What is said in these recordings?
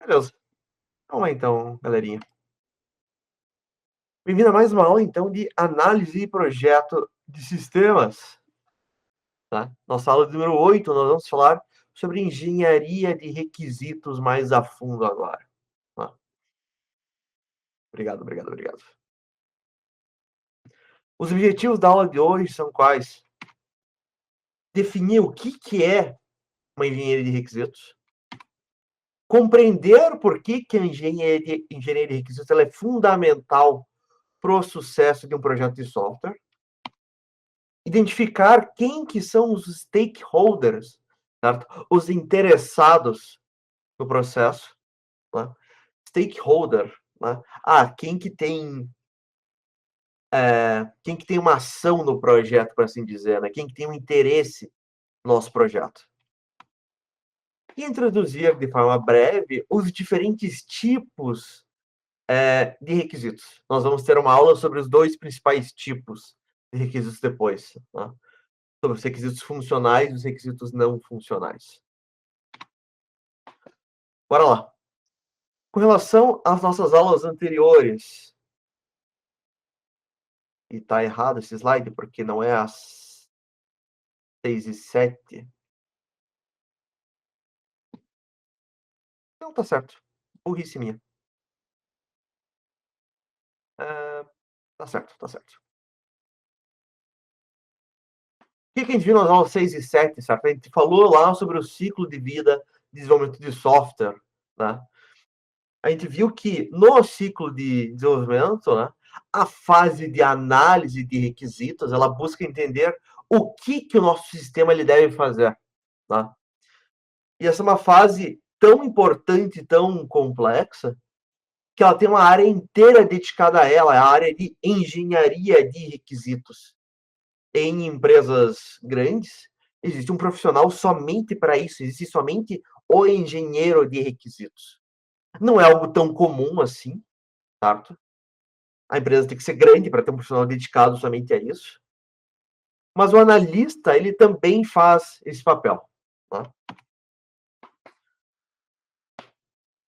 Beleza. Vamos lá então, galerinha. Bem-vindo a mais uma aula, então, de análise e projeto de sistemas, tá? Nossa aula número 8, nós vamos falar sobre engenharia de requisitos mais a fundo agora, tá? Obrigado, obrigado, obrigado. Os objetivos da aula de hoje são quais? Definir o que é uma engenharia de requisitos, compreender por que a engenharia de requisitos ela é fundamental para o sucesso de um projeto de software, identificar quem que são os stakeholders, certo? Os interessados no processo, né? Stakeholder, né? Quem que tem uma ação no projeto, por assim dizer, né? Quem que tem um interesse no nosso projeto. E introduzir de forma breve os diferentes tipos de requisitos. Nós vamos ter uma aula sobre os dois principais tipos de requisitos depois, né? Sobre os requisitos funcionais e os requisitos não funcionais. Bora lá. Com relação às nossas aulas anteriores, e tá errado esse slide, porque não é às 6h07. Não, tá certo. Burrice minha. Tá certo, tá certo. O que a gente viu nas aulas 6 e 7, certo? A gente falou lá sobre o ciclo de vida de desenvolvimento de software, né? A gente viu que no ciclo de desenvolvimento, né, a fase de análise de requisitos, ela busca entender o que o nosso sistema ele deve fazer, tá? E essa é uma fase tão importante, tão complexa, que ela tem uma área inteira dedicada a ela, a área de engenharia de requisitos. Em empresas grandes, existe um profissional somente para isso, existe somente o engenheiro de requisitos. Não é algo tão comum assim, certo? A empresa tem que ser grande para ter um profissional dedicado somente a isso. Mas o analista, ele também faz esse papel, tá?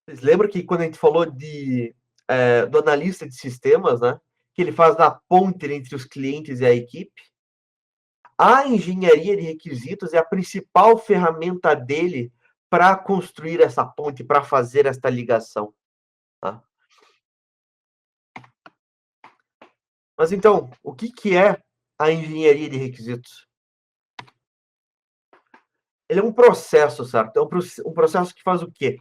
Vocês lembram que quando a gente falou do analista de sistemas, né? Que ele faz a ponte entre os clientes e a equipe? A engenharia de requisitos é a principal ferramenta dele para construir essa ponte, para fazer esta ligação, tá? Mas então, o que é a engenharia de requisitos? Ele é um processo, certo? É um processo que faz o quê?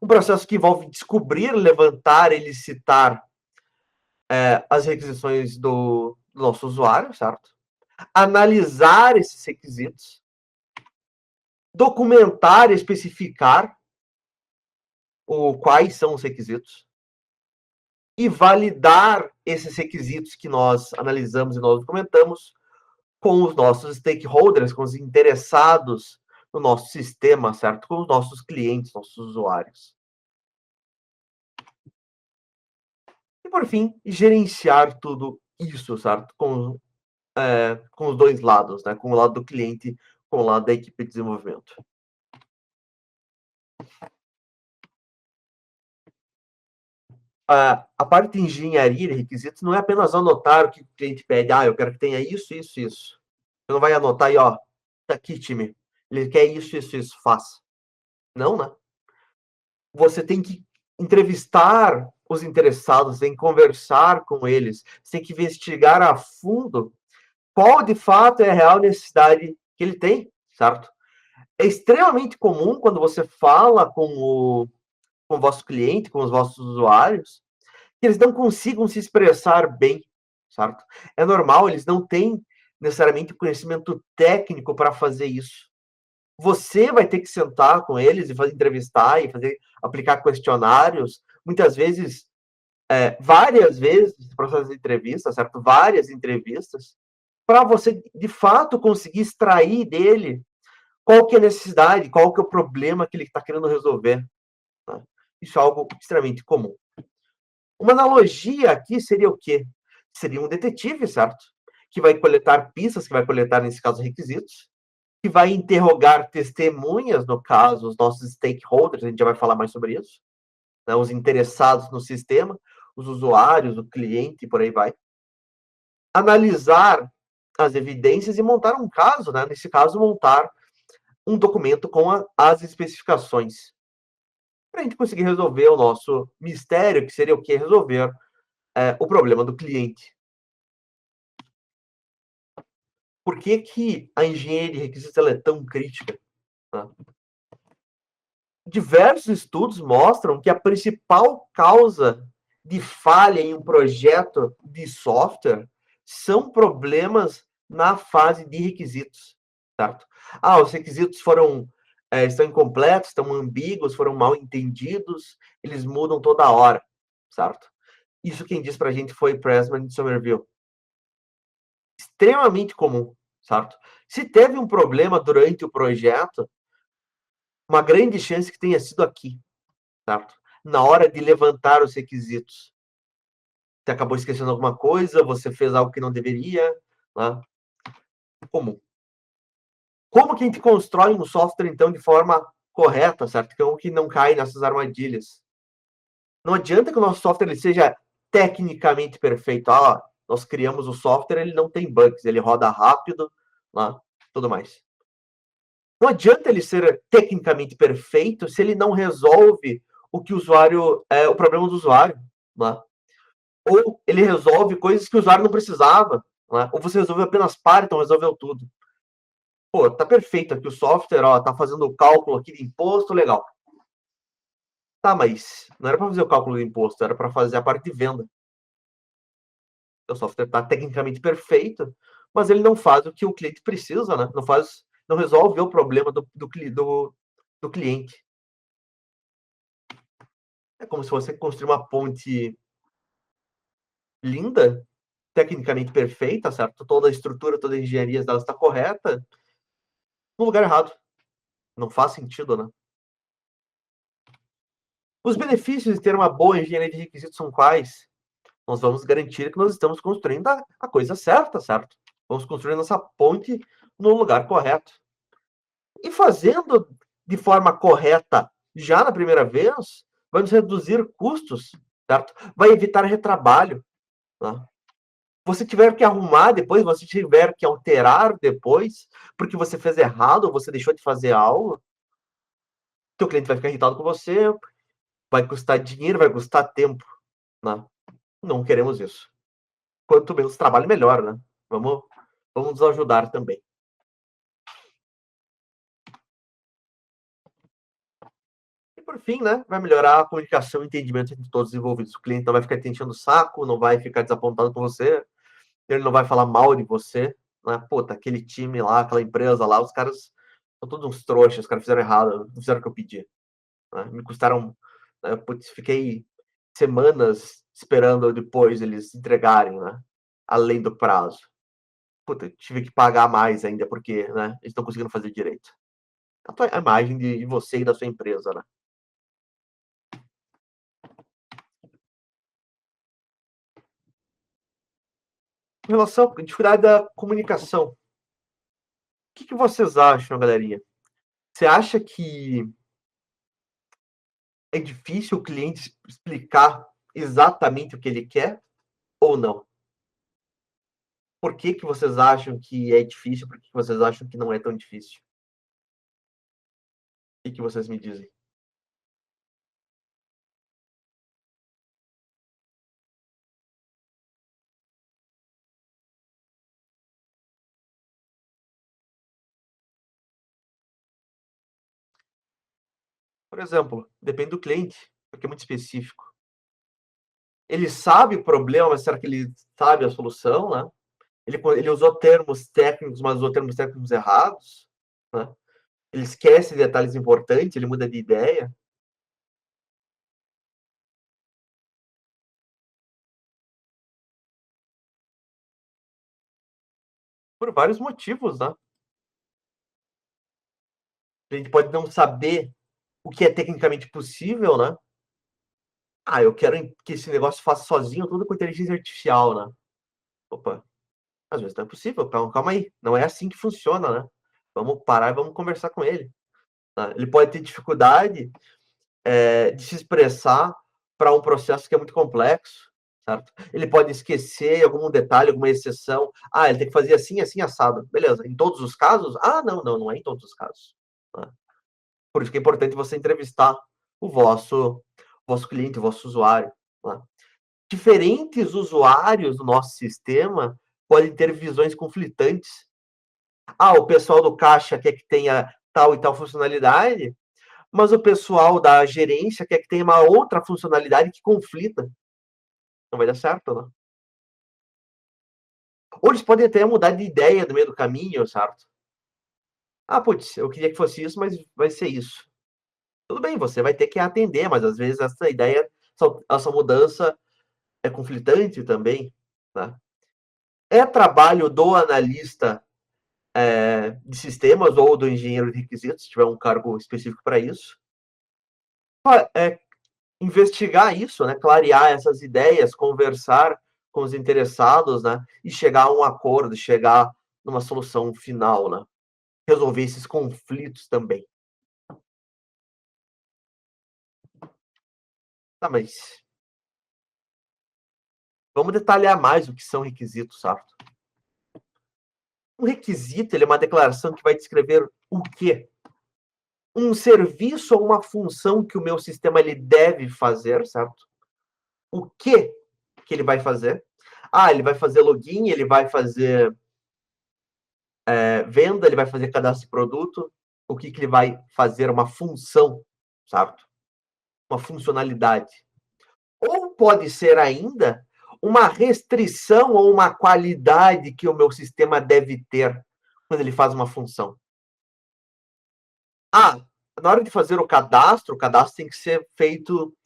Um processo que envolve descobrir, levantar e licitar as requisições do nosso usuário, certo? Analisar esses requisitos, documentar e especificar quais são os requisitos e validar esses requisitos que nós analisamos e nós documentamos com os nossos stakeholders, com os interessados no nosso sistema, certo? Com os nossos clientes, nossos usuários. E, por fim, gerenciar tudo isso, certo? Com os dois lados, né? Com o lado do cliente, com o lado da equipe de desenvolvimento. A parte de engenharia de requisitos não é apenas anotar o que o cliente pede. Eu quero que tenha isso, isso, isso. Você não vai anotar e, tá aqui, time. Ele quer isso, isso, isso, faça. Não, né? Você tem que entrevistar os interessados, tem que conversar com eles, você tem que investigar a fundo qual de fato é a real necessidade que ele tem, certo? É extremamente comum quando você fala com o vosso cliente, com os vossos usuários, que eles não consigam se expressar bem, certo? É normal, eles não têm necessariamente o conhecimento técnico para fazer isso. Você vai ter que sentar com eles e fazer entrevistar e aplicar questionários, muitas vezes, várias vezes, no processo de entrevista, certo? Várias entrevistas, para você, de fato, conseguir extrair dele qual que é a necessidade, qual que é o problema que ele está querendo resolver, tá? Isso é algo extremamente comum. Uma analogia aqui seria o quê? Seria um detetive, certo? Que vai coletar pistas, que vai coletar, nesse caso, requisitos, que vai interrogar testemunhas, no caso, os nossos stakeholders, a gente já vai falar mais sobre isso, né, os interessados no sistema, os usuários, o cliente, por aí vai. Analisar as evidências e montar um caso, né? Nesse caso, montar um documento com as especificações, para a gente conseguir resolver o nosso mistério, que seria o quê? Resolver o problema do cliente. Por que, que a engenharia de requisitos ela é tão crítica? Né? Diversos estudos mostram que a principal causa de falha em um projeto de software são problemas na fase de requisitos, certo? Os requisitos estão incompletos, estão ambíguos, foram mal entendidos, eles mudam toda hora, certo? Isso quem disse para a gente foi Pressman de Somerville. Extremamente comum, certo? Se teve um problema durante o projeto, uma grande chance que tenha sido aqui, certo? Na hora de levantar os requisitos. Você acabou esquecendo alguma coisa, você fez algo que não deveria, né? Comum. Como que a gente constrói um software, então, de forma correta, certo? Como que não cai nessas armadilhas? Não adianta que o nosso software ele seja tecnicamente perfeito. Nós criamos o software, ele não tem bugs, ele roda rápido, né? Tudo mais. Não adianta ele ser tecnicamente perfeito se ele não resolve o que o usuário, o problema do usuário, né? Ou ele resolve coisas que o usuário não precisava, né? Ou você resolveu apenas parte, então resolveu tudo. Pô, tá perfeito aqui o software, tá fazendo o cálculo aqui de imposto, legal. Tá, mas não era para fazer o cálculo do imposto, era para fazer a parte de venda. O software tá tecnicamente perfeito, mas ele não faz o que o cliente precisa, né? Não resolve o problema do cliente. É como se você construir uma ponte linda, tecnicamente perfeita, certo? Toda a estrutura, toda a engenharia dela está correta, no lugar errado. Não faz sentido, né? Os benefícios de ter uma boa engenharia de requisitos são quais? Nós vamos garantir que nós estamos construindo a coisa certa, certo? Vamos construir nossa ponte no lugar correto. E fazendo de forma correta já na primeira vez, vai nos reduzir custos, certo? Vai evitar retrabalho, né? Você tiver que arrumar depois, você tiver que alterar depois, porque você fez errado, ou você deixou de fazer algo, teu cliente vai ficar irritado com você, vai custar dinheiro, vai custar tempo, né? Não queremos isso. Quanto menos trabalho, melhor, né? Vamos nos ajudar também. E por fim, né, vai melhorar a comunicação e entendimento entre todos os envolvidos. O cliente não vai ficar te enchendo o saco, não vai ficar desapontado com você, ele não vai falar mal de você, né? Pô, tá aquele time lá, aquela empresa lá, os caras são todos uns trouxas, os caras fizeram errado, não fizeram o que eu pedi, né? Me custaram, né, putz, fiquei semanas esperando depois eles entregarem, né? Além do prazo. Puta, tive que pagar mais ainda porque, né, eles estão conseguindo fazer direito. A imagem de você e da sua empresa, né? Com relação à dificuldade da comunicação, o que vocês acham, galerinha? Você acha que é difícil o cliente explicar exatamente o que ele quer ou não? Por que vocês acham que é difícil? Por que vocês acham que não é tão difícil? O que vocês me dizem? Por exemplo, depende do cliente, porque é muito específico. Ele sabe o problema, mas será que ele sabe a solução, né? Ele usou termos técnicos, mas usou termos técnicos errados, né? Ele esquece detalhes importantes, ele muda de ideia. Por vários motivos, né? A gente pode não saber o que é tecnicamente possível, né? Eu quero que esse negócio faça sozinho tudo com inteligência artificial, né? Opa, às vezes não é possível, calma aí. Não é assim que funciona, né? Vamos parar e vamos conversar com ele. Tá? Ele pode ter dificuldade de se expressar para um processo que é muito complexo, certo? Ele pode esquecer algum detalhe, alguma exceção. Ah, ele tem que fazer assim, assim, assado. Beleza. Em todos os casos? Ah, não é em todos os casos. Tá? Por isso que é importante você entrevistar o vosso cliente, o vosso usuário. Tá? Diferentes usuários do nosso sistema podem ter visões conflitantes. Ah, o pessoal do caixa quer que tenha tal e tal funcionalidade, mas o pessoal da gerência quer que tenha uma outra funcionalidade que conflita. Não vai dar certo, não. Ou eles podem até mudar de ideia no meio do caminho, certo? Ah, putz, eu queria que fosse isso, mas vai ser isso. Tudo bem, você vai ter que atender, mas às vezes essa ideia, essa mudança é conflitante também, tá? É trabalho do analista de sistemas ou do engenheiro de requisitos, se tiver um cargo específico para isso, investigar isso, né? Clarear essas ideias, conversar com os interessados, né? E chegar a um acordo, chegar numa solução final, né? Resolver esses conflitos também. Tá, mas vamos detalhar mais o que são requisitos, certo? Um requisito, ele é uma declaração que vai descrever o quê? Um serviço ou uma função que o meu sistema ele deve fazer, certo? O que ele vai fazer? Ah, ele vai fazer login, ele vai fazer venda, ele vai fazer cadastro de produto. O que ele vai fazer? Uma função, certo? Uma funcionalidade. Ou pode ser ainda uma restrição ou uma qualidade que o meu sistema deve ter quando ele faz uma função. Ah, na hora de fazer o cadastro tem que ser feito,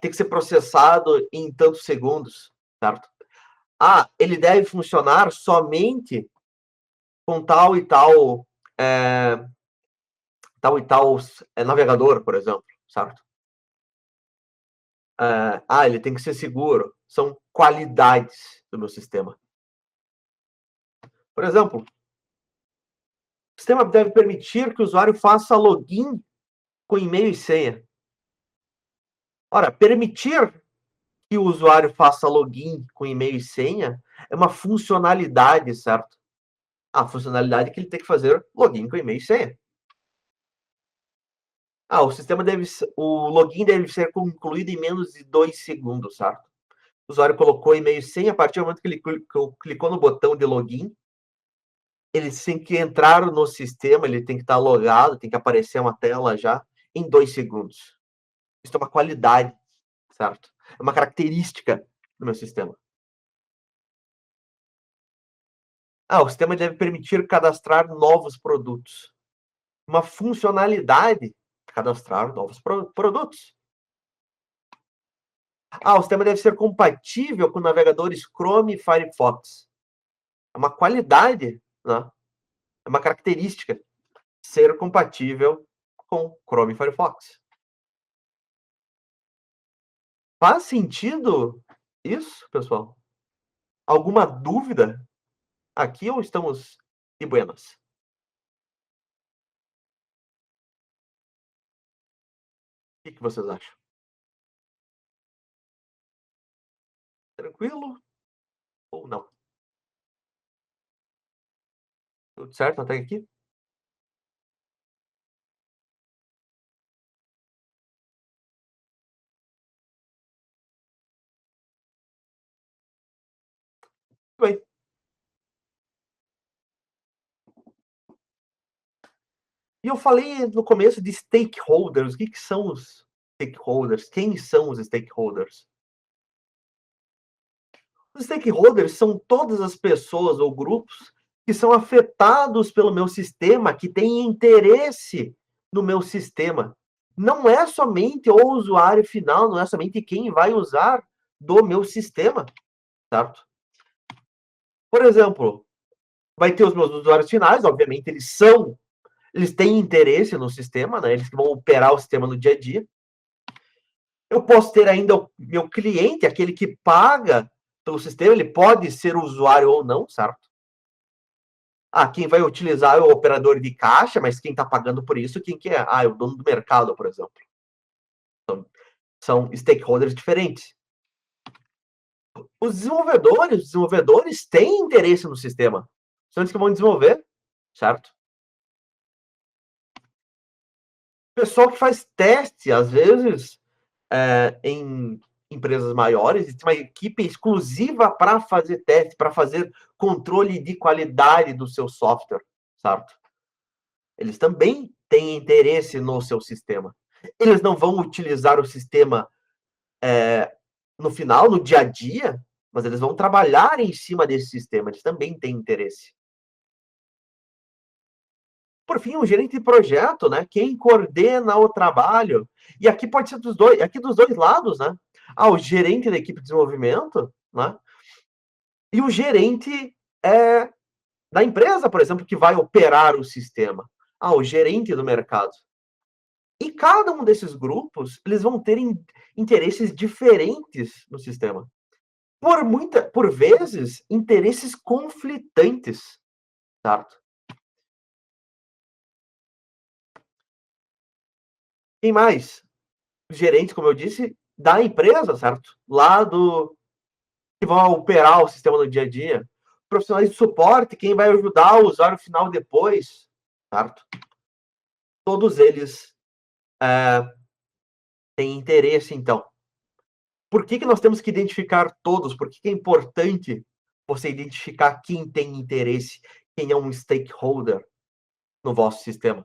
tem que ser processado em tantos segundos, certo? Ah, ele deve funcionar somente com tal e tal, navegador, por exemplo, certo? Ele tem que ser seguro. São qualidades do meu sistema. Por exemplo, o sistema deve permitir que o usuário faça login com e-mail e senha. Ora, permitir que o usuário faça login com e-mail e senha é uma funcionalidade, certo? A funcionalidade é que ele tem que fazer login com e-mail e senha. O login deve ser concluído em menos de 2 segundos, certo? O usuário colocou e-mail e senha, a partir do momento que ele clicou no botão de login, ele tem que entrar no sistema, ele tem que estar logado, tem que aparecer uma tela já em 2 segundos. Isso é uma qualidade, certo? É uma característica do meu sistema. O sistema deve permitir cadastrar novos produtos. Uma funcionalidade, cadastrar novos produtos. O sistema deve ser compatível com navegadores Chrome e Firefox. É uma qualidade, né? É uma característica ser compatível com Chrome e Firefox. Faz sentido isso, pessoal? Alguma dúvida aqui ou estamos de buenas? O que vocês acham? Tranquilo ou não? Tudo certo até aqui? Tudo bem. E eu falei no começo de stakeholders. O que são os stakeholders? Quem são os stakeholders? Os stakeholders são todas as pessoas ou grupos que são afetados pelo meu sistema, que têm interesse no meu sistema. Não é somente o usuário final, não é somente quem vai usar do meu sistema, certo? Por exemplo, vai ter os meus usuários finais, obviamente, eles têm interesse no sistema, né? Eles que vão operar o sistema no dia a dia. Eu posso ter ainda o meu cliente, aquele que paga pelo sistema, ele pode ser usuário ou não, certo? Quem vai utilizar é o operador de caixa, mas quem está pagando por isso, quem que é? É o dono do mercado, por exemplo. Então, são stakeholders diferentes. Os desenvolvedores têm interesse no sistema. São eles que vão desenvolver, certo? O pessoal que faz teste, às vezes, em empresas maiores, tem uma equipe exclusiva para fazer teste, para fazer controle de qualidade do seu software, certo? Eles também têm interesse no seu sistema. Eles não vão utilizar o sistema no final, no dia a dia, mas eles vão trabalhar em cima desse sistema. Eles também têm interesse. Por fim, o gerente de projeto, né? Quem coordena o trabalho. E aqui pode ser dos dois lados, né? O gerente da equipe de desenvolvimento, né? E o gerente da empresa, por exemplo, que vai operar o sistema. O gerente do mercado. E cada um desses grupos, eles vão ter interesses diferentes no sistema. Por vezes, interesses conflitantes, certo? Quem mais? Gerentes, como eu disse, da empresa, certo? Que vão operar o sistema no dia a dia. Profissionais de suporte, quem vai ajudar o usuário final depois, certo? Todos eles têm interesse, então. Por que nós temos que identificar todos? Por que é importante você identificar quem tem interesse, quem é um stakeholder no vosso sistema?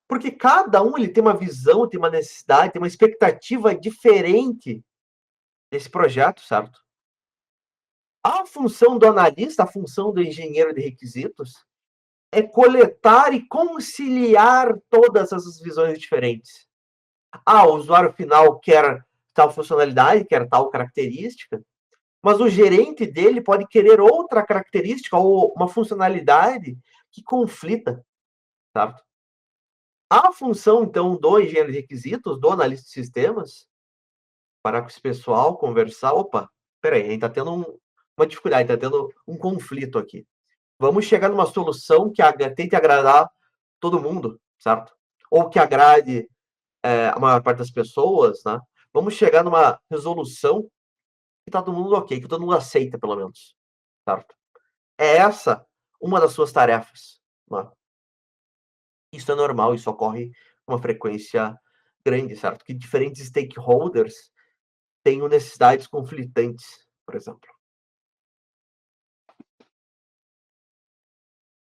Porque cada um ele tem uma visão, tem uma necessidade, tem uma expectativa diferente desse projeto, certo? A função do analista, a função do engenheiro de requisitos, é coletar e conciliar todas essas visões diferentes. O usuário final quer tal funcionalidade, quer tal característica, mas o gerente dele pode querer outra característica ou uma funcionalidade que conflita, certo? A função, então, do engenheiro de requisitos, do analista de sistemas, parar com esse pessoal, conversar. Opa, peraí, a gente está tendo uma dificuldade, está tendo um conflito aqui. Vamos chegar numa solução que tente agradar todo mundo, certo? Ou que agrade a maior parte das pessoas, né? Vamos chegar numa resolução que tá todo mundo ok, que todo mundo aceita, pelo menos, certo? É essa uma das suas tarefas, né? Isso é normal, isso ocorre com uma frequência grande, certo? Que diferentes stakeholders tenham necessidades conflitantes, por exemplo.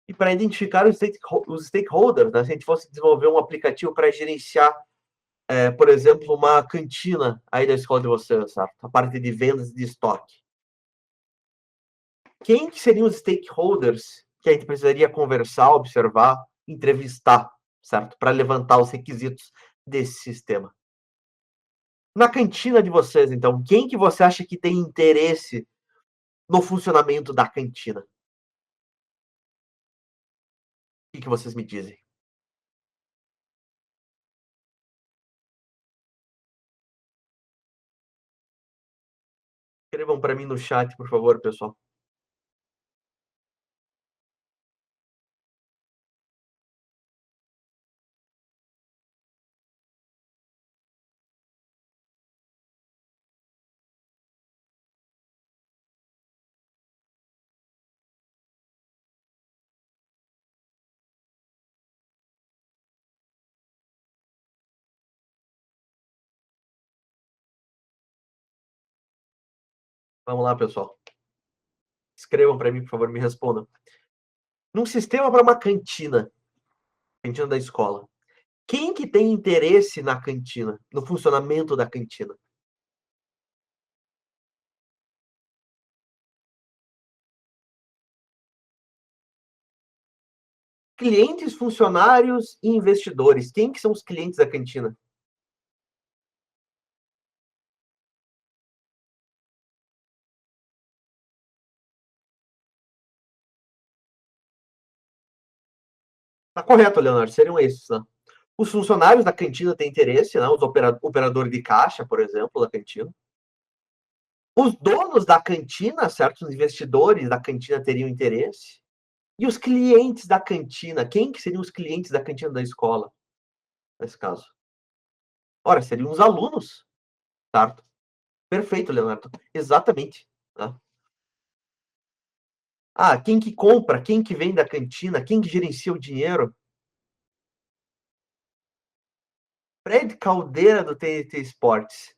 E para identificar os stakeholders, né? Se a gente fosse desenvolver um aplicativo para gerenciar, por exemplo, uma cantina aí da escola de vocês, certo? A parte de vendas e de estoque. Quem que seriam os stakeholders que a gente precisaria conversar, observar, entrevistar, certo? Para levantar os requisitos desse sistema. Na cantina de vocês, então, quem que você acha que tem interesse no funcionamento da cantina? O que vocês me dizem? Escrevam para mim no chat, por favor, pessoal. Vamos lá, pessoal. Escrevam para mim, por favor, me respondam. Num sistema para uma cantina da escola, quem que tem interesse na cantina, no funcionamento da cantina? Clientes, funcionários e investidores. Quem que são os clientes da cantina? Tá correto, Leonardo, seriam esses, né? Os funcionários da cantina têm interesse, né? Os operadores de caixa, por exemplo, da cantina. Os donos da cantina, certos investidores da cantina teriam interesse. E os clientes da cantina? Quem que seriam os clientes da cantina da escola, nesse caso? Ora, seriam os alunos, certo? Perfeito, Leonardo. Exatamente, né. Ah, quem que compra, quem que vem da cantina, quem que gerencia o dinheiro? Fred Caldeira do TNT Esportes.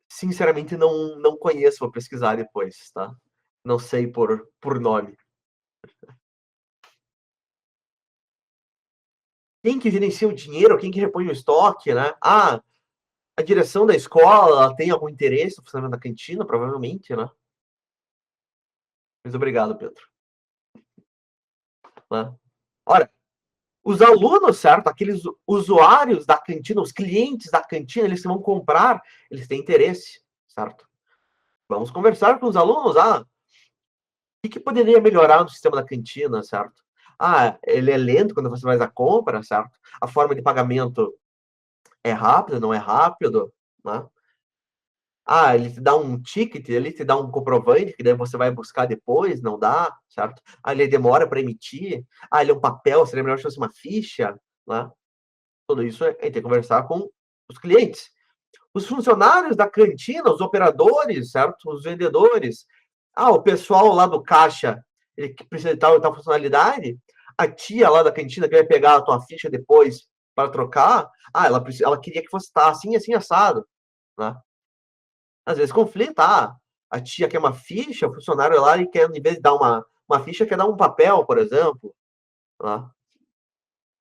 Sinceramente não conheço, vou pesquisar depois, tá. Não sei por nome. Quem que gerencia o dinheiro, quem que repõe o estoque, né. Ah, a direção da escola, ela tem algum interesse no funcionamento da cantina? Provavelmente, né. Mas obrigado, Pedro, né. Ora, os alunos, certo, aqueles usuários da cantina, os clientes da cantina, eles que vão comprar, eles têm interesse, certo. Vamos conversar com os alunos, que poderia melhorar no sistema da cantina, certo? Ah, ele é lento quando você faz a compra, certo? A forma de pagamento é rápida, não é rápido, né? Ah, ele te dá um ticket, ele te dá um comprovante, que daí você vai buscar depois, não dá, certo? Ah, ele demora para emitir. Ah, ele é um papel, seria melhor se fosse uma ficha, né? Tudo isso a gente tem que conversar com os clientes. Os funcionários da cantina, os operadores, certo? Os vendedores. Ah, o pessoal lá do caixa, ele que precisa de tal e tal funcionalidade. A tia lá da cantina que vai pegar a tua ficha depois para trocar. Ah, ela queria que fosse tá assim, assim, assado, né? Às vezes conflita. Ah, a tia quer uma ficha, o funcionário lá e quer, em vez de dar uma ficha, quer dar um papel, por exemplo, né?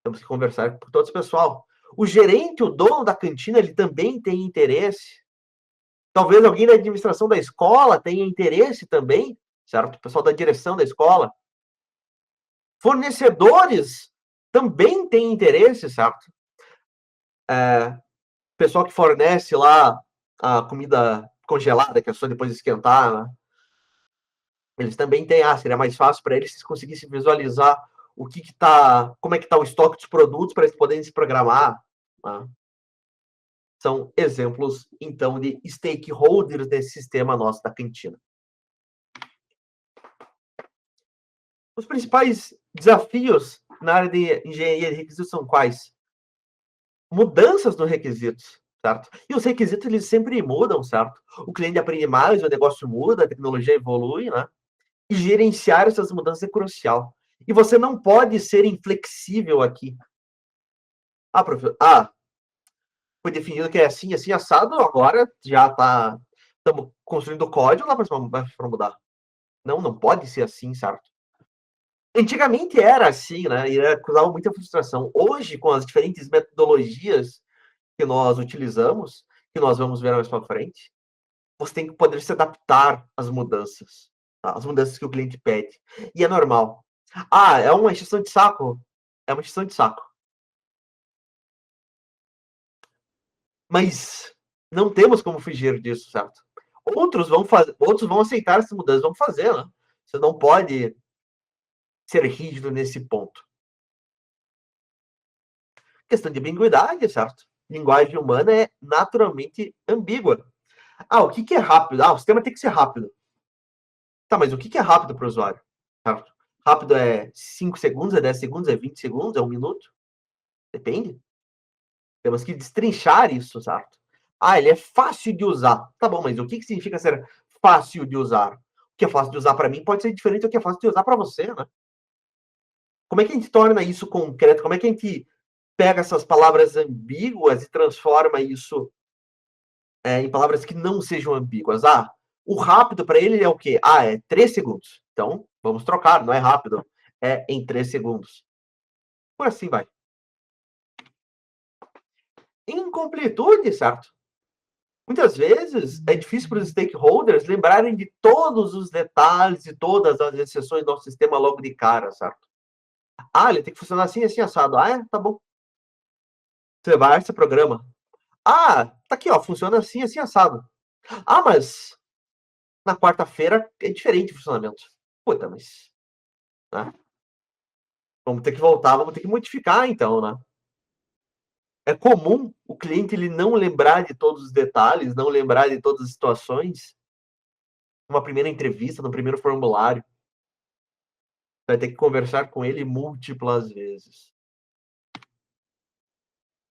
Temos que conversar com todo esse pessoal. O gerente, o dono da cantina, ele também tem interesse. Talvez alguém da administração da escola tenha interesse também, certo? O pessoal da direção da escola. Fornecedores também têm interesse, certo? Pessoal que fornece lá a comida congelada, que é só depois esquentar, né? Eles também têm, seria mais fácil para eles se conseguissem visualizar o que tá, como é que tá o estoque dos produtos para eles poderem se programar, né? São exemplos, então, de stakeholders desse sistema nosso da cantina. Os principais desafios na área de engenharia de requisitos são quais? Mudanças nos requisitos, certo? E os requisitos, eles sempre mudam, certo? O cliente aprende mais, o negócio muda, a tecnologia evolui, né? E gerenciar essas mudanças é crucial. E você não pode ser inflexível aqui. Professor, foi definido que é assim, assim, assado, agora já tá, estamos construindo o código lá para mudar. Não pode ser assim, certo? Antigamente era assim, né? E causava muita frustração. Hoje, com as diferentes metodologias que nós utilizamos, que nós vamos ver mais para frente, você tem que poder se adaptar às mudanças, tá? Às mudanças que o cliente pede. E é normal. É uma encheção de saco? É uma encheção de saco. Mas não temos como fugir disso, certo? Outros vão aceitar essas mudanças, vão fazer, né? Você não pode ser rígido nesse ponto. Questão de ambiguidade, certo? Linguagem humana é naturalmente ambígua. O que é rápido? O sistema tem que ser rápido. Tá, mas o que é rápido para o usuário? Certo? Rápido é 5 segundos, é 10 segundos, é 20 segundos, é um minuto? Depende. Temos que destrinchar isso, certo? Ele é fácil de usar. Tá bom, mas o que significa ser fácil de usar? O que é fácil de usar para mim pode ser diferente do que é fácil de usar para você, né? Como é que a gente torna isso concreto? Como é que a gente pega essas palavras ambíguas e transforma isso em palavras que não sejam ambíguas? O rápido para ele é o quê? É 3 segundos. Então, vamos trocar, não é rápido, é em 3 segundos. Por assim vai. Incompletude, certo? Muitas vezes é difícil para os stakeholders lembrarem de todos os detalhes e todas as exceções do nosso sistema logo de cara, certo? Ele tem que funcionar assim, assim, assado. Tá bom. Você vai, você programa. Tá aqui, ó, funciona assim, assim, assado. Mas na quarta-feira é diferente o funcionamento. Puta, mas, né? Vamos ter que voltar, vamos ter que modificar então, né? É comum o cliente ele não lembrar de todos os detalhes, não lembrar de todas as situações numa primeira entrevista, no primeiro formulário. Vai ter que conversar com ele múltiplas vezes.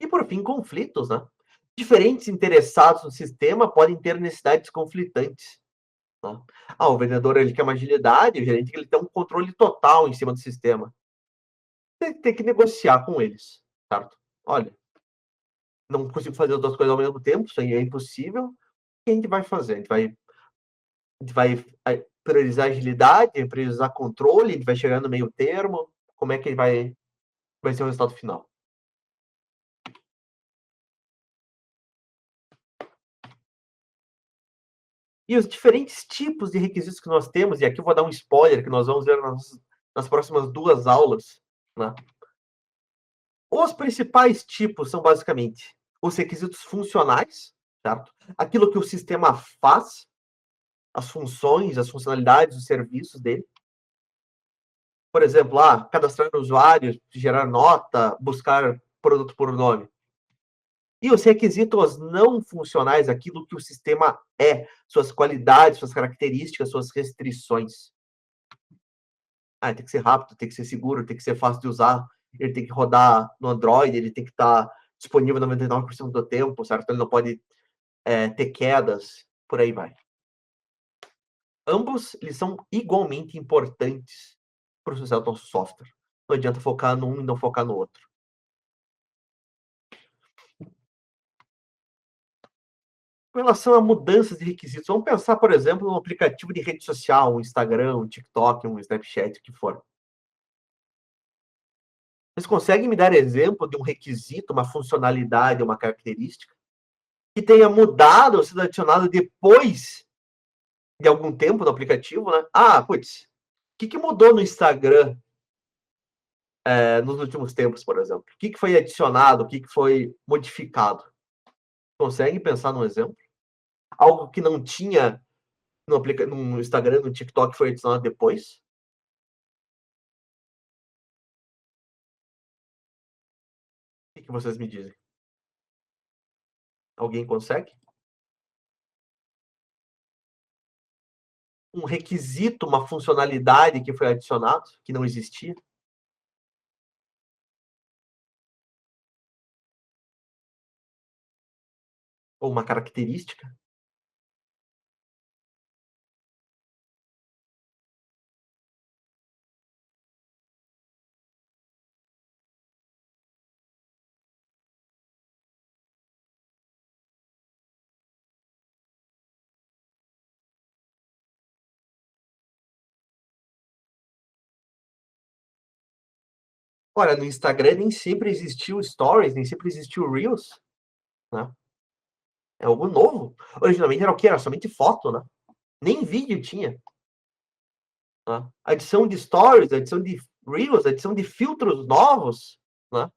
E por fim, conflitos, né? Diferentes interessados no sistema podem ter necessidades conflitantes. Né? O vendedor ele quer uma agilidade, o gerente ele tem um controle total em cima do sistema. Tem que negociar com eles, certo? Olha, não consigo fazer as duas coisas ao mesmo tempo, isso aí é impossível. O que a gente vai fazer? A gente vai priorizar agilidade, priorizar controle, a gente vai chegar no meio termo. Como é que vai ser o resultado final? E os diferentes tipos de requisitos que nós temos, e aqui eu vou dar um spoiler que nós vamos ver nas próximas 2 aulas, né? Os principais tipos são basicamente os requisitos funcionais, certo? Aquilo que o sistema faz, as funções, as funcionalidades, os serviços dele. Por exemplo, cadastrar usuários, gerar nota, buscar produto por nome. E os requisitos não funcionais, aquilo que o sistema é, suas qualidades, suas características, suas restrições. Tem que ser rápido, tem que ser seguro, tem que ser fácil de usar, ele tem que rodar no Android, ele tem que estar disponível 99% do tempo, certo? Ele não pode ter quedas, por aí vai. Ambos, eles são igualmente importantes para o sucesso do nosso software. Não adianta focar num e não focar no outro. Com relação a mudanças de requisitos, vamos pensar, por exemplo, num aplicativo de rede social, um Instagram, um TikTok, um Snapchat, o que for. Vocês conseguem me dar exemplo de um requisito, uma funcionalidade, uma característica que tenha mudado ou sido adicionado depois de algum tempo no aplicativo, né? Putz, o que mudou no Instagram nos últimos tempos, por exemplo? O que foi adicionado? O que foi modificado? Consegue pensar num exemplo? Algo que não tinha no Instagram, no TikTok, foi adicionado depois? O que vocês me dizem? Alguém consegue? Um requisito, uma funcionalidade que foi adicionado, que não existia? Ou uma característica? Olha, no Instagram nem sempre existiu Stories, nem sempre existiu Reels, né? É algo novo. Originalmente era o quê? Era somente foto, né? Nem vídeo tinha. Né? Adição de Stories, adição de Reels, adição de filtros novos, né?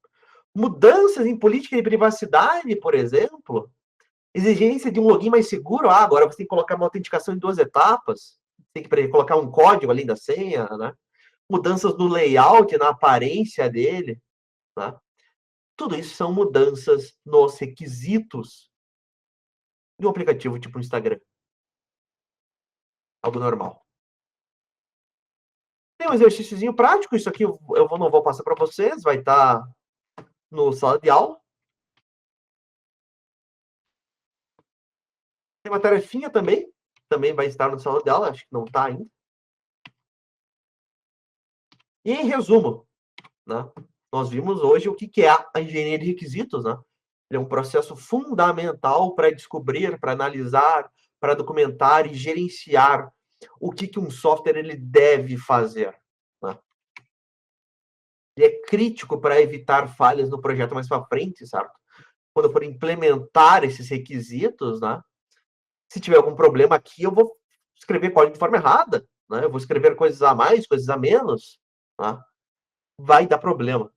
Mudanças em política de privacidade, por exemplo. Exigência de um login mais seguro. Agora você tem que colocar uma autenticação em 2 etapas. Tem que colocar um código além da senha, né? Mudanças no layout, na aparência dele, né? Tudo isso são mudanças nos requisitos de um aplicativo tipo o Instagram. Algo normal. Tem um exercíciozinho prático, isso aqui não vou passar para vocês, vai estar no sala de aula. Tem uma tarefinha também vai estar no sala de aula, acho que não está ainda. E em resumo, né, nós vimos hoje o que é a engenharia de requisitos, né? Ele é um processo fundamental para descobrir, para analisar, para documentar e gerenciar o que um software ele deve fazer. Né? Ele é crítico para evitar falhas no projeto mais para frente, certo? Quando eu for implementar esses requisitos, né? Se tiver algum problema aqui, eu vou escrever código de forma errada, né? Eu vou escrever coisas a mais, coisas a menos, né? Vai dar problema.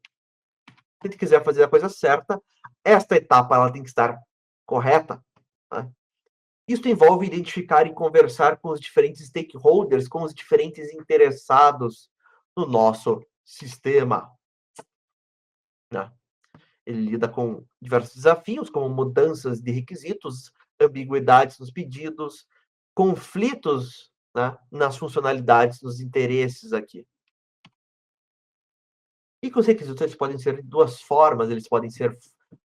Se a gente quiser fazer a coisa certa, esta etapa ela tem que estar correta. Né? Isso envolve identificar e conversar com os diferentes stakeholders, com os diferentes interessados no nosso sistema. Né? Ele lida com diversos desafios, como mudanças de requisitos, ambiguidades nos pedidos, conflitos, né, nas funcionalidades, nos interesses aqui. E que os requisitos eles podem ser de duas formas, eles podem ser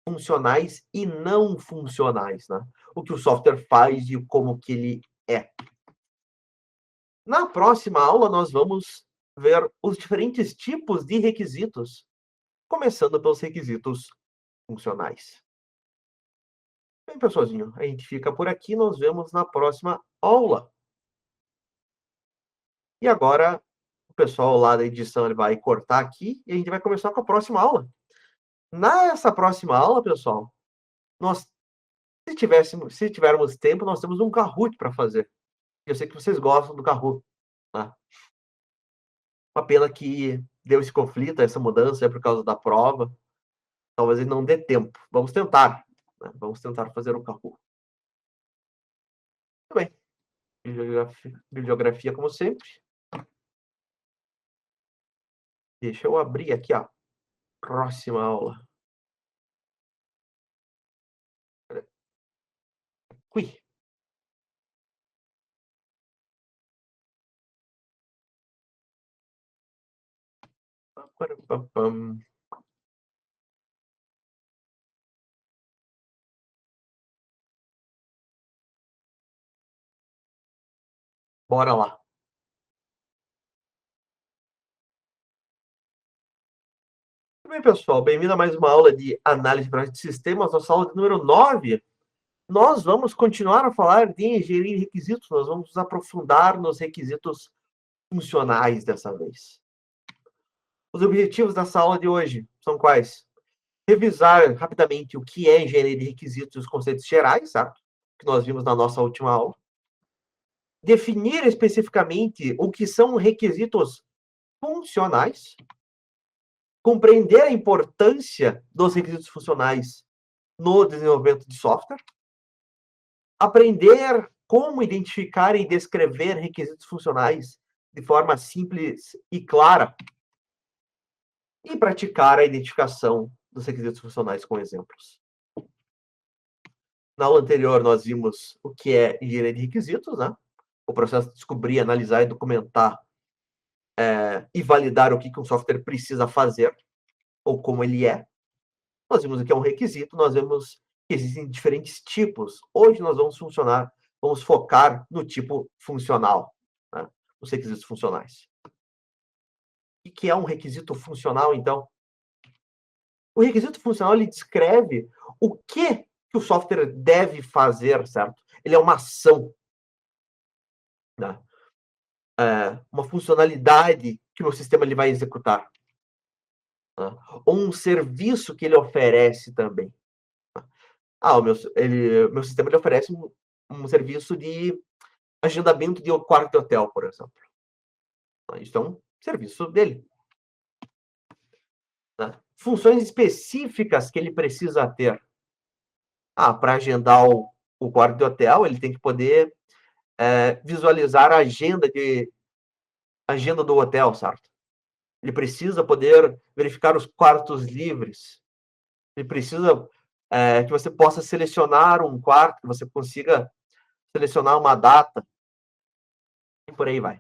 funcionais e não funcionais, né? O que o software faz e como que ele é. Na próxima aula, nós vamos ver os diferentes tipos de requisitos, começando pelos requisitos funcionais. Bem, pessoalzinho, a gente fica por aqui, nos vemos na próxima aula. E agora, o pessoal lá da edição ele vai cortar aqui e a gente vai começar com a próxima aula. Nessa próxima aula, pessoal, nós, se tivermos tempo, nós temos um Kahoot para fazer. Eu sei que vocês gostam do Kahoot, né? Uma pena que deu esse conflito, essa mudança, por causa da prova. Talvez ele não dê tempo. Vamos tentar, né? Vamos tentar fazer um Kahoot. Muito bem. Bibliografia, como sempre. Deixa eu abrir aqui a próxima aula. Ui. Bora lá. Muito bem, pessoal. Bem-vindo a mais uma aula de análise de sistemas. Nossa aula de número 9. Nós vamos continuar a falar de engenharia de requisitos. Nós vamos nos aprofundar nos requisitos funcionais dessa vez. Os objetivos dessa aula de hoje são quais? Revisar rapidamente o que é engenharia de requisitos e os conceitos gerais, certo? Que nós vimos na nossa última aula. Definir especificamente o que são requisitos funcionais. Compreender a importância dos requisitos funcionais no desenvolvimento de software. Aprender como identificar e descrever requisitos funcionais de forma simples e clara. E praticar a identificação dos requisitos funcionais com exemplos. Na aula anterior, nós vimos o que é engenharia de requisitos, né? O processo de descobrir, analisar e documentar e validar o que um software precisa fazer, ou como ele é. Nós vimos o que é um requisito, nós vimos que existem diferentes tipos. Hoje nós vamos focar no tipo funcional, né? Os requisitos funcionais. O que é um requisito funcional, então? O requisito funcional, ele descreve o que o software deve fazer, certo? Ele é uma ação, né? Uma funcionalidade que o sistema ele vai executar, né? Ou um serviço que ele oferece também. O meu sistema ele oferece um serviço de agendamento de um quarto de hotel, por exemplo. Isso é um serviço dele, né? Funções específicas que ele precisa ter. Para agendar o quarto de hotel, ele tem que poder visualizar a agenda do hotel, certo? Ele precisa poder verificar os quartos livres. Ele precisa que você possa selecionar um quarto, que você consiga selecionar uma data, e por aí vai.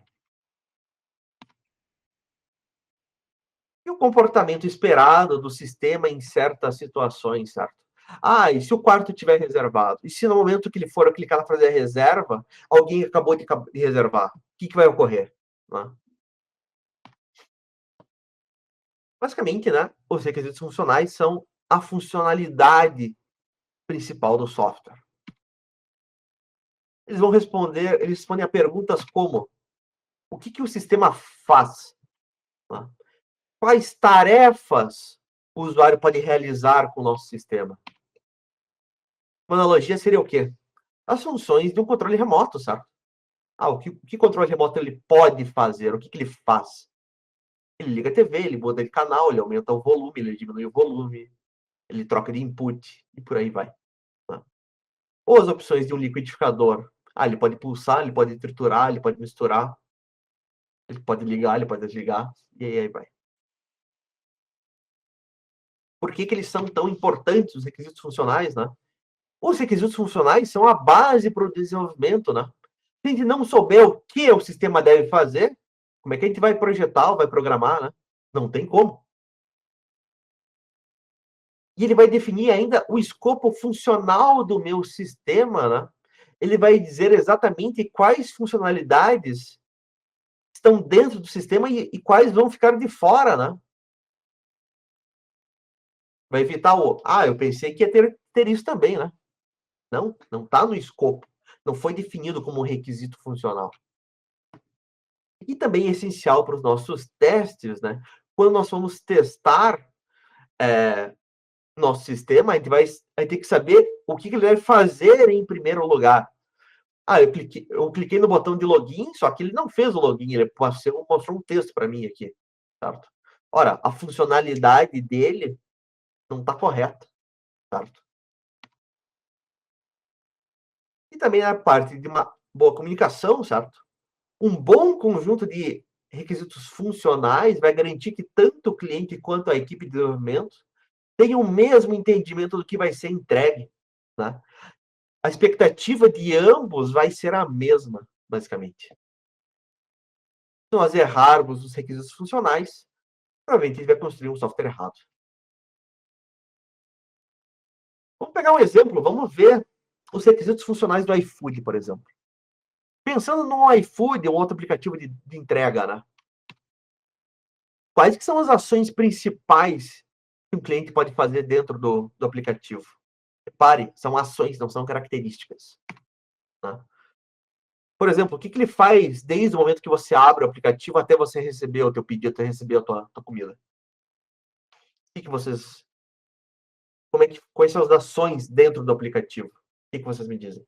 E o comportamento esperado do sistema em certas situações, certo? E se o quarto estiver reservado? E se no momento que ele for clicar para fazer a reserva, alguém acabou de reservar? O que vai ocorrer? Né? Basicamente, né, os requisitos funcionais são a funcionalidade principal do software. Eles respondem a perguntas como: o que o sistema faz? Né? Quais tarefas o usuário pode realizar com o nosso sistema? Uma analogia seria o quê? As funções de um controle remoto, certo? O que controle remoto ele pode fazer? O que ele faz? Ele liga a TV, ele muda de canal, ele aumenta o volume, ele diminui o volume, ele troca de input e por aí vai. Né? Ou as opções de um liquidificador. Ele pode pulsar, ele pode triturar, ele pode misturar, ele pode ligar, ele pode desligar, e aí vai. Por que eles são tão importantes, os requisitos funcionais, né? Os requisitos funcionais são a base para o desenvolvimento, né? Se a gente não souber o que o sistema deve fazer, como é que a gente vai projetar ou vai programar, né? Não tem como. E ele vai definir ainda o escopo funcional do meu sistema, né? Ele vai dizer exatamente quais funcionalidades estão dentro do sistema e quais vão ficar de fora, né? Vai evitar eu pensei que ia ter isso também, né? Não está no escopo. Não foi definido como um requisito funcional. E também é essencial para os nossos testes, né? Quando nós vamos testar nosso sistema, a gente vai ter que saber o que ele vai fazer em primeiro lugar. Eu cliquei no botão de login, só que ele não fez o login, ele mostrou um texto para mim aqui, certo? Ora, a funcionalidade dele não está correta, certo? E também a parte de uma boa comunicação, certo? Um bom conjunto de requisitos funcionais vai garantir que tanto o cliente quanto a equipe de desenvolvimento tenham o mesmo entendimento do que vai ser entregue, né? A expectativa de ambos vai ser a mesma, basicamente. Se nós errarmos os requisitos funcionais, provavelmente a gente vai construir um software errado. Vamos pegar um exemplo, vamos ver os requisitos funcionais do iFood, por exemplo. Pensando no iFood ou outro aplicativo de entrega, né? Quais que são as ações principais que um cliente pode fazer dentro do aplicativo? Repare, são ações, não são características. Né? Por exemplo, o que ele faz desde o momento que você abre o aplicativo até você receber o teu pedido, até receber a tua comida? O que vocês... quais são as ações dentro do aplicativo? O que vocês me dizem?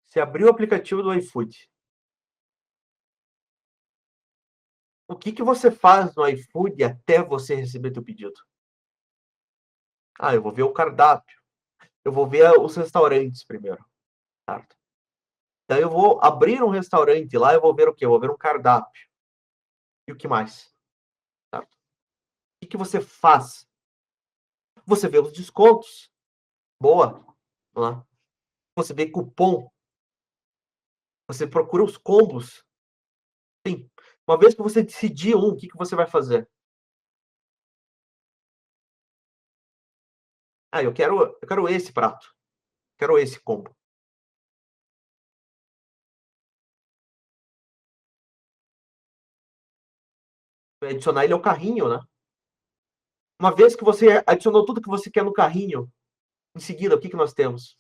Você abriu o aplicativo do iFood. O que você faz no iFood até você receber teu pedido? Eu vou ver o cardápio. Eu vou ver os restaurantes primeiro, certo? Daí eu vou abrir um restaurante lá, eu vou ver o quê? Eu vou ver um cardápio. E o que mais? Certo? O que você faz? Você vê os descontos. Boa. Né? Você vê cupom. Você procura os combos. Sim. Uma vez que você decidir o que você vai fazer? Eu quero esse prato. Quero esse combo. Vai adicionar ele ao carrinho, né? Uma vez que você adicionou tudo que você quer no carrinho, em seguida, o que nós temos?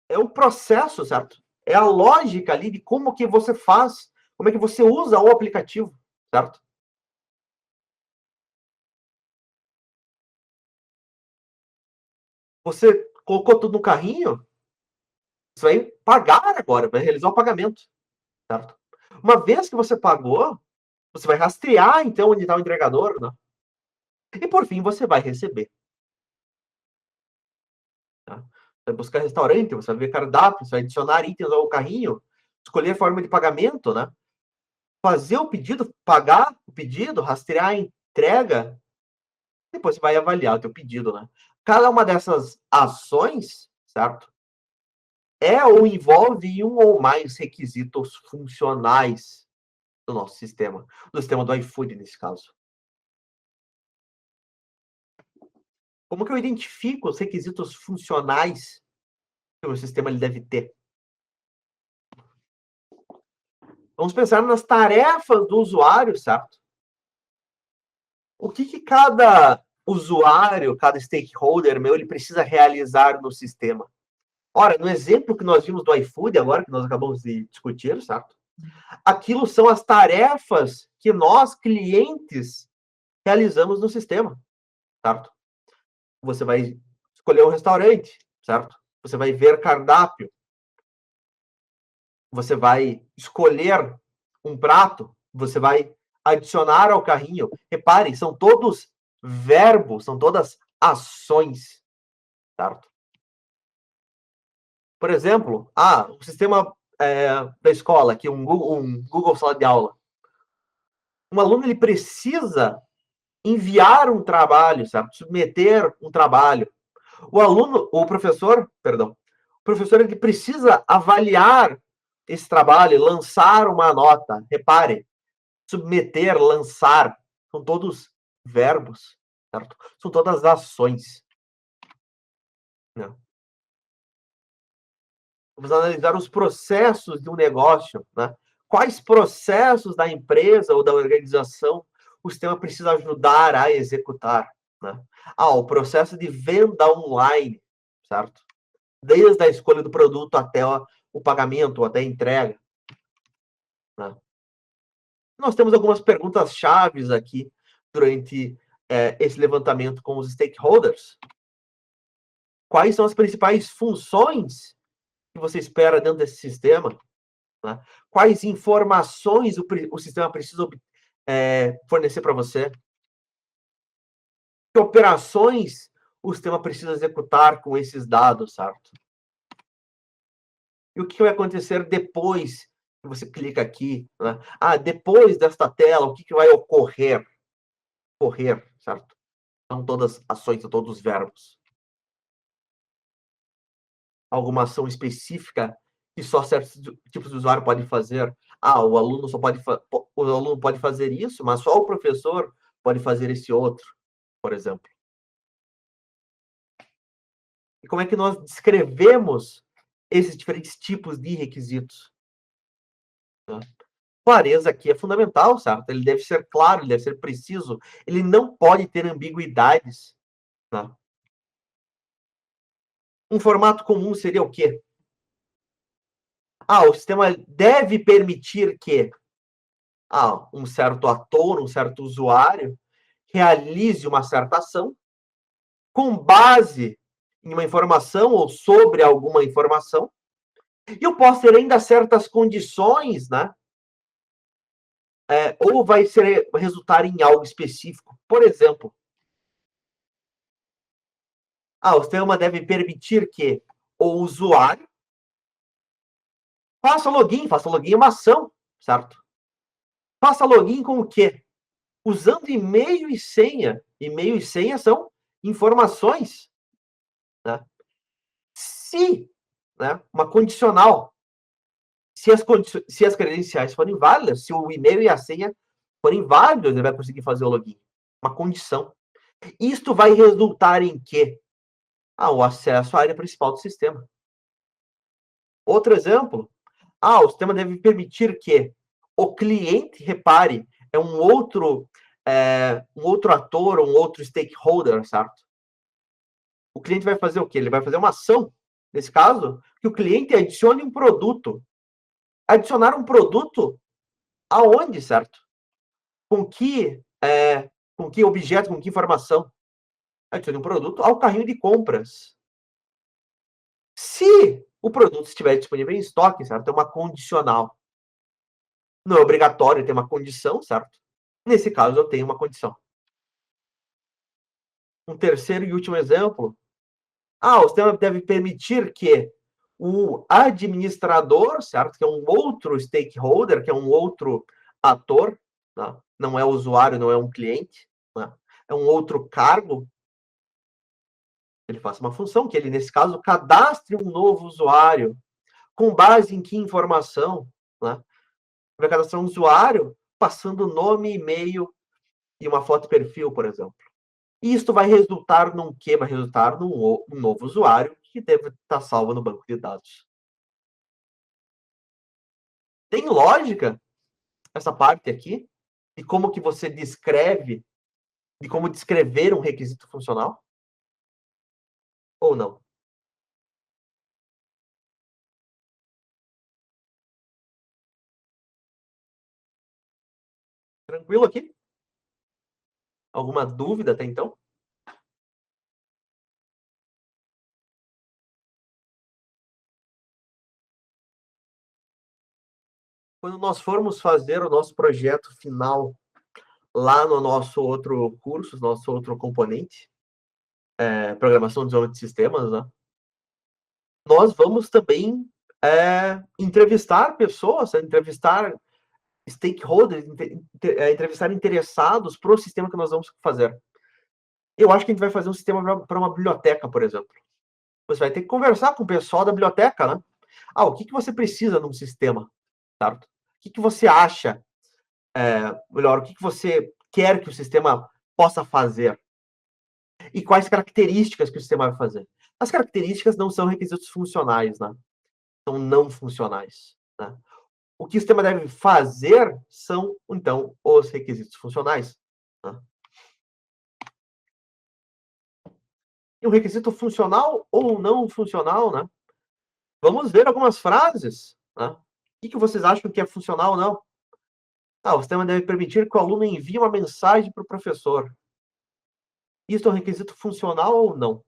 É o processo, certo? É a lógica ali de como que você faz, como é que você usa o aplicativo, certo? Você colocou tudo no carrinho, você vai pagar agora, vai realizar o pagamento, certo? Uma vez que você pagou, você vai rastrear, então, onde está o entregador, né? E, por fim, você vai receber. Tá? Vai buscar restaurante, você vai ver cardápio, você vai adicionar itens ao carrinho, escolher a forma de pagamento, né? Fazer o pedido, pagar o pedido, rastrear a entrega, depois você vai avaliar o teu pedido, né? Cada uma dessas ações, certo? É ou envolve um ou mais requisitos funcionais do nosso sistema, do sistema do iFood, nesse caso. Como que eu identifico os requisitos funcionais que o meu sistema ele deve ter? Vamos pensar nas tarefas do usuário, certo? O que cada usuário, cada stakeholder meu, ele precisa realizar no sistema? Ora, no exemplo que nós vimos do iFood, agora que nós acabamos de discutir, certo? Aquilo são as tarefas que nós, clientes, realizamos no sistema, certo? Você vai escolher um restaurante, certo? Você vai ver cardápio, você vai escolher um prato, você vai adicionar ao carrinho. Repare, são todos verbos, são todas ações, certo? Por exemplo, o sistema da escola, aqui um Google Sala de Aula. Um aluno ele precisa enviar um trabalho, certo? Submeter um trabalho. O professor ele precisa avaliar esse trabalho, lançar uma nota. Repare, submeter, lançar, são todos verbos, certo? São todas ações. Né? Vamos analisar os processos de um negócio, né? Quais processos da empresa ou da organização o sistema precisa ajudar a executar, né? O processo de venda online, certo? Desde a escolha do produto até o pagamento, até a entrega, né? Nós temos algumas perguntas chaves aqui durante esse levantamento com os stakeholders. Quais são as principais funções que você espera dentro desse sistema? Né? Quais informações o sistema precisa fornecer para você? Que operações o sistema precisa executar com esses dados, certo? E o que vai acontecer depois que você clica aqui? Né? Depois desta tela, o que vai ocorrer? Correr, certo? São todas ações, são todos verbos. Alguma ação específica que só certos tipos de usuário podem fazer. O aluno pode fazer isso, mas só o professor pode fazer esse outro, por exemplo. E como é que nós descrevemos esses diferentes tipos de requisitos? Né? Clareza aqui é fundamental, certo? Ele deve ser claro, ele deve ser preciso, ele não pode ter ambiguidades. Né? Um formato comum seria o quê? O sistema deve permitir que um certo ator, um certo usuário, realize uma certa ação com base em uma informação ou sobre alguma informação. E eu posso ter ainda certas condições, né? Ou vai resultar em algo específico. Por exemplo, o sistema deve permitir que o usuário faça login é uma ação, certo? Faça login com o quê? Usando e-mail e senha. E-mail e senha são informações. Né? Se, né, uma condicional, se as credenciais forem válidas, se o e-mail e a senha forem válidos, ele vai conseguir fazer o login. Uma condição. Isto vai resultar em quê? O acesso à área principal do sistema. Outro exemplo, o sistema deve permitir que o cliente, repare, é um outro ator, um outro stakeholder, certo? O cliente vai fazer o quê? Ele vai fazer uma ação, nesse caso, que o cliente adicione um produto. Adicionar um produto aonde, certo? Com que objeto, com que informação? Adicione um produto ao carrinho de compras. Se o produto estiver disponível em estoque, certo? É uma condicional. Não é obrigatório ter uma condição, certo? Nesse caso, eu tenho uma condição. Um terceiro e último exemplo. O sistema deve permitir que o administrador, certo? Que é um outro stakeholder, que é um outro ator, tá? Não é usuário, não é um cliente, tá? É um outro cargo. Ele faça uma função que ele, nesse caso, cadastre um novo usuário. Com base em que informação? Né? Vai cadastrar um usuário passando nome, e-mail e uma foto de perfil, por exemplo. E isto vai resultar num quê? Vai resultar num novo usuário que deve estar salvo no banco de dados. Tem lógica essa parte aqui? De como que você descreve, de como descrever um requisito funcional? Ou não? Tranquilo aqui? Alguma dúvida até então? Quando nós formos fazer o nosso projeto final lá no nosso outro curso, nosso outro componente, programação e desenvolvimento de sistemas, né? nós vamos também entrevistar pessoas, entrevistar stakeholders, entrevistar interessados para o sistema que nós vamos fazer. Eu acho que a gente vai fazer um sistema para uma biblioteca, por exemplo. Você vai ter que conversar com o pessoal da biblioteca, né? Ah, o que você precisa num sistema, certo? O que você acha, melhor, o que você quer que o sistema possa fazer? E quais características que o sistema vai fazer? As características não são requisitos funcionais, né? São não funcionais, né? O que o sistema deve fazer são, então, os requisitos funcionais, né? E um requisito funcional ou não funcional, né? Vamos ver algumas frases, né? O que vocês acham que é funcional ou não? Ah, o sistema deve permitir que o aluno envie uma mensagem para o professor. Isso é um requisito funcional ou não?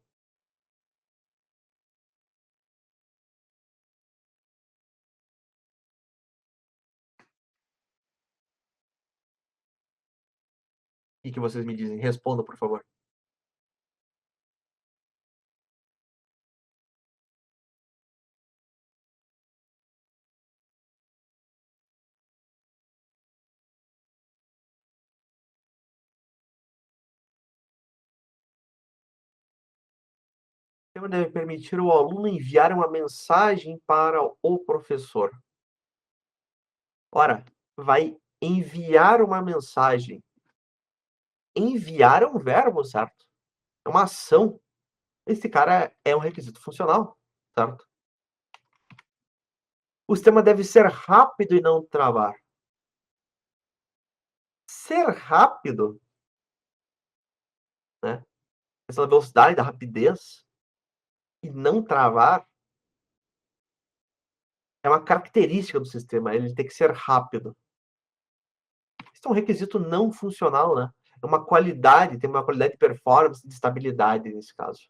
O que vocês me dizem? Respondam, por favor. O sistema deve permitir ao aluno enviar uma mensagem para o professor. Ora, vai enviar uma mensagem. Enviar é um verbo, certo? É uma ação. Esse cara é um requisito funcional, certo? O sistema deve ser rápido e não travar. Ser rápido, né? Essa velocidade, da rapidez e não travar é uma característica do sistema. Ele tem que ser rápido. Isso é um requisito não funcional, né? É uma qualidade, tem uma qualidade de performance, de estabilidade nesse caso.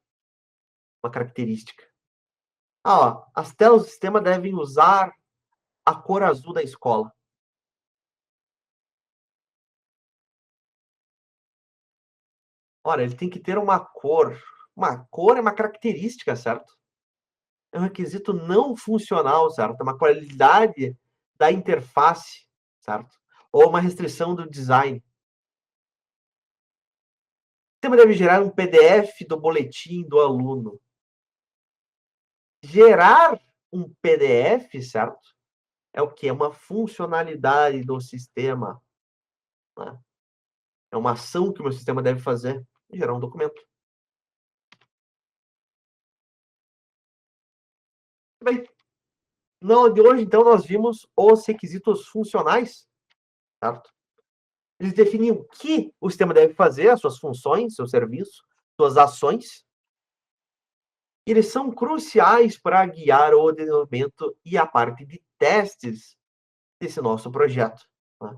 Uma característica. Ah, ó, as telas do sistema devem usar a cor azul da escola. Ora, ele tem que ter uma cor. Uma cor é uma característica, certo? É um requisito não funcional, certo? É uma qualidade da interface, certo? Ou uma restrição do design. O sistema deve gerar um PDF do boletim do aluno. Gerar um PDF, certo? É o que? É uma funcionalidade do sistema, né? É uma ação que o meu sistema deve fazer, gerar um documento. Bem, na aula de hoje, então, nós vimos os requisitos funcionais, certo? Eles definem o que o sistema deve fazer, as suas funções, seu serviço, suas ações. E eles são cruciais para guiar o desenvolvimento e a parte de testes desse nosso projeto, né?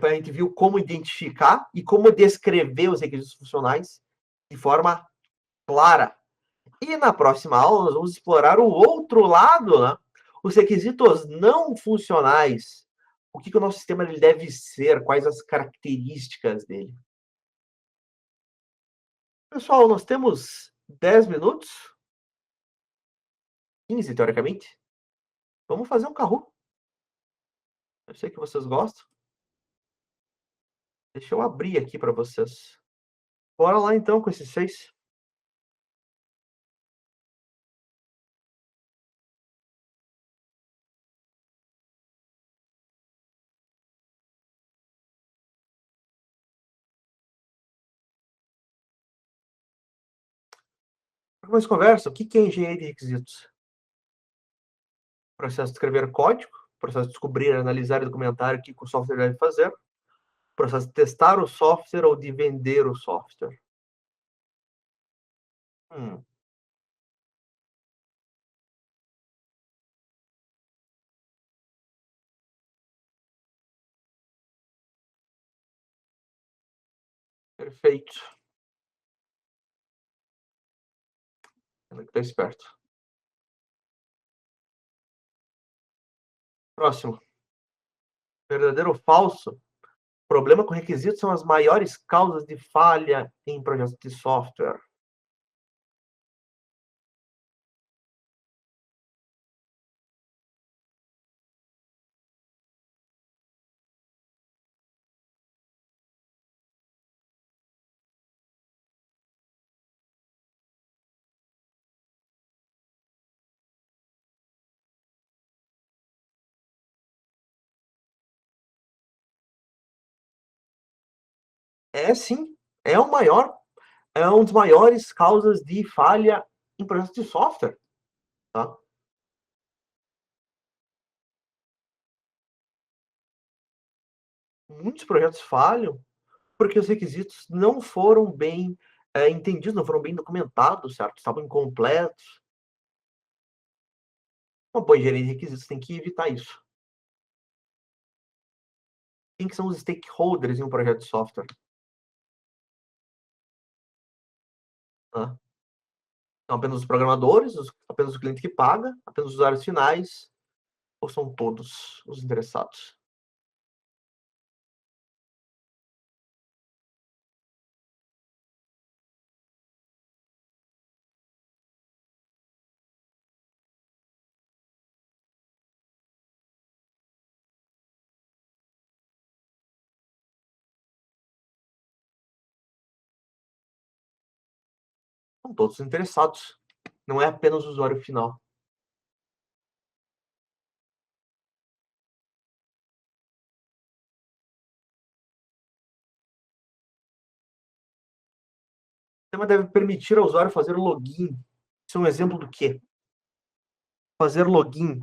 A gente viu como identificar e como descrever os requisitos funcionais de forma clara. E na próxima aula, nós vamos explorar o outro lado, né? Os requisitos não funcionais. O que o nosso sistema ele deve ser, quais as características dele. Pessoal, nós temos 10 minutos, 15 teoricamente. Vamos fazer um Kahoot. Eu sei que vocês gostam. Deixa eu abrir aqui para vocês. Bora lá então com esses 6. Mas conversa, o que é engenharia de requisitos? Processo de escrever código, processo de descobrir, analisar e documentar o que o software deve fazer, processo de testar o software ou de vender o software. Hum, perfeito. Tem que estar esperto. Próximo. Verdadeiro ou falso? Problema com requisitos são as maiores causas de falha em projetos de software. É sim, é o maior é um dos maiores causas de falha em projetos de software, tá. Muitos projetos falham, porque os requisitos não foram bem, entendidos, não foram bem documentados, certo, estavam incompletos. Uma boa engenharia de requisitos tem que evitar isso. Quem que são os stakeholders em um projeto de software? Hã. São apenas os programadores, apenas o cliente que paga, apenas os usuários finais, ou são todos os interessados? São todos os interessados, não é apenas o usuário final. O sistema deve permitir ao usuário fazer o login. Isso é um exemplo do quê? Fazer login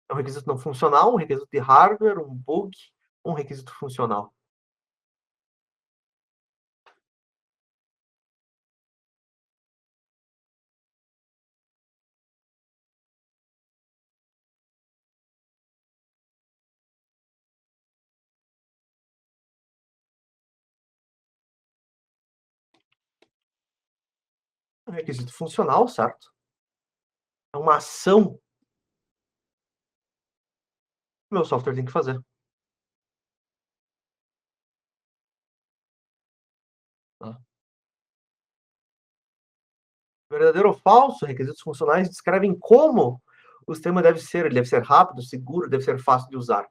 é um requisito não funcional, um requisito de hardware, um bug, um requisito funcional. Um requisito funcional, certo? É uma ação que o meu software tem que fazer, tá? Verdadeiro ou falso, requisitos funcionais descrevem como o sistema deve ser. Ele deve ser rápido, seguro, deve ser fácil de usar.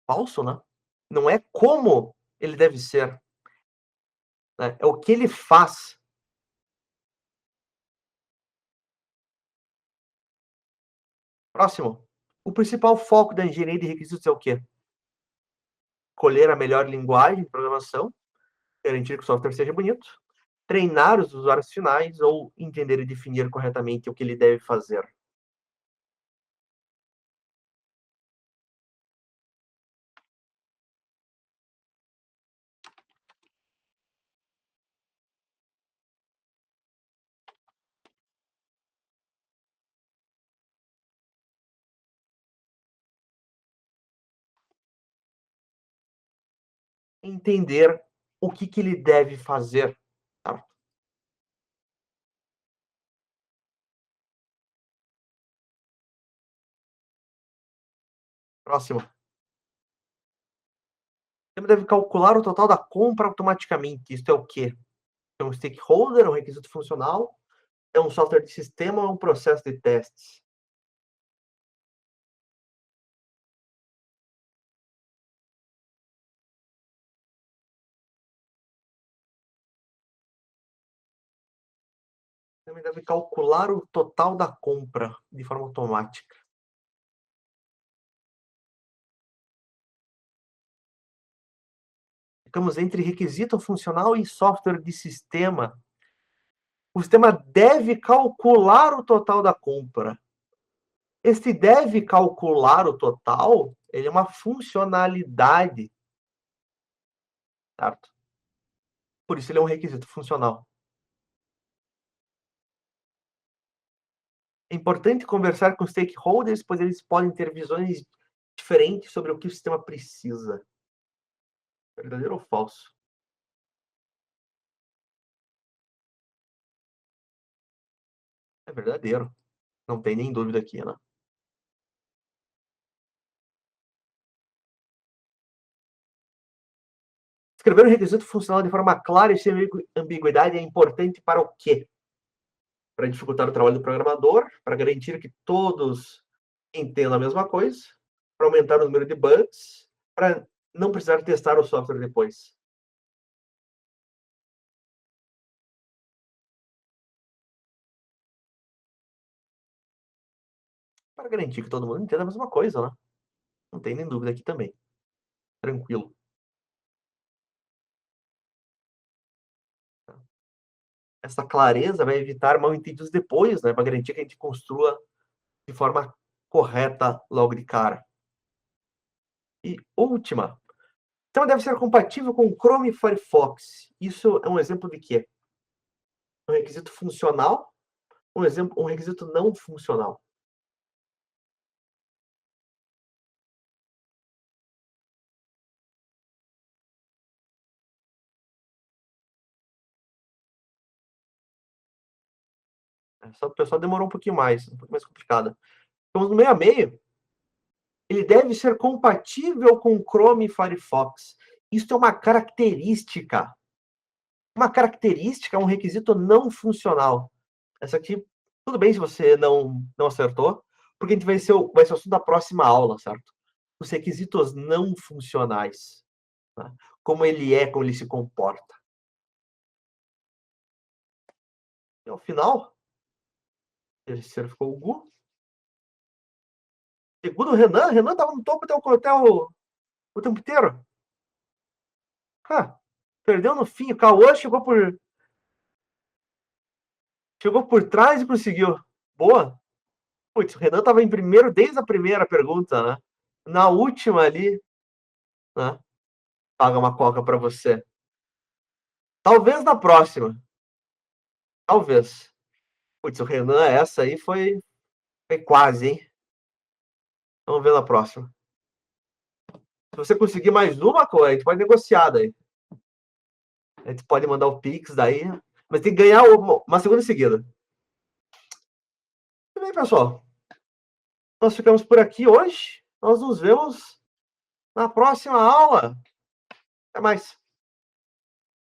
Falso, né? Não é como ele deve ser, né? É o que ele faz. Próximo. O principal foco da engenharia de requisitos é o quê? Escolher a melhor linguagem de programação, garantir que o software seja bonito, treinar os usuários finais ou entender e definir corretamente o que ele deve fazer. Entender o que, que ele deve fazer. Tá? Próximo. Você deve calcular o total da compra automaticamente. Isso é o quê? É um stakeholder, é um requisito funcional, é um software de sistema ou é um processo de testes? Também deve calcular o total da compra de forma automática. Ficamos entre requisito funcional e software de sistema. O sistema deve calcular o total da compra. Esse deve calcular o total, ele é uma funcionalidade, certo? Por isso ele é um requisito funcional. É importante conversar com stakeholders, pois eles podem ter visões diferentes sobre o que o sistema precisa. Verdadeiro ou falso? É verdadeiro. Não tem nem dúvida aqui, né? Escrever um requisito funcional de forma clara e sem ambiguidade é importante para o quê? Para dificultar o trabalho do programador, para garantir que todos entendam a mesma coisa, para aumentar o número de bugs, para não precisar testar o software depois. para garantir que todo mundo entenda a mesma coisa, né? Não tem nem dúvida aqui também. Tranquilo. Essa clareza vai evitar mal-entendidos depois, né? Para garantir que a gente construa de forma correta logo de cara. E última, o sistema deve ser compatível com o Chrome e Firefox. Isso é um exemplo de quê? Um requisito funcional, um requisito não funcional. Essa o pessoal demorou um pouquinho mais complicada. Estamos no meio a meio. Ele deve ser compatível com Chrome e Firefox. Isso é uma característica. Uma característica é um requisito não funcional. Essa aqui, tudo bem se você não acertou, porque a gente vai ser o assunto da próxima aula, certo? Os requisitos não funcionais. Tá? Como ele se comporta. E ao final, terceiro ficou o Gu. Segundo o Renan. Renan estava no topo até o tempo inteiro. Perdeu no fim. O Cauã chegou por trás e conseguiu. Boa. Putz, o Renan estava em primeiro desde a primeira pergunta, né? Na última ali, né? Paga uma coca para você. Talvez na próxima. Talvez. Putz, o Renan, essa aí foi quase, hein? Vamos ver na próxima. Se você conseguir mais uma coisa, a gente pode negociar daí. A gente pode mandar o Pix daí. Mas tem que ganhar uma segunda seguida. Tudo bem, pessoal. Nós ficamos por aqui hoje. Nós nos vemos na próxima aula. Até mais.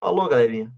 Falou, galerinha.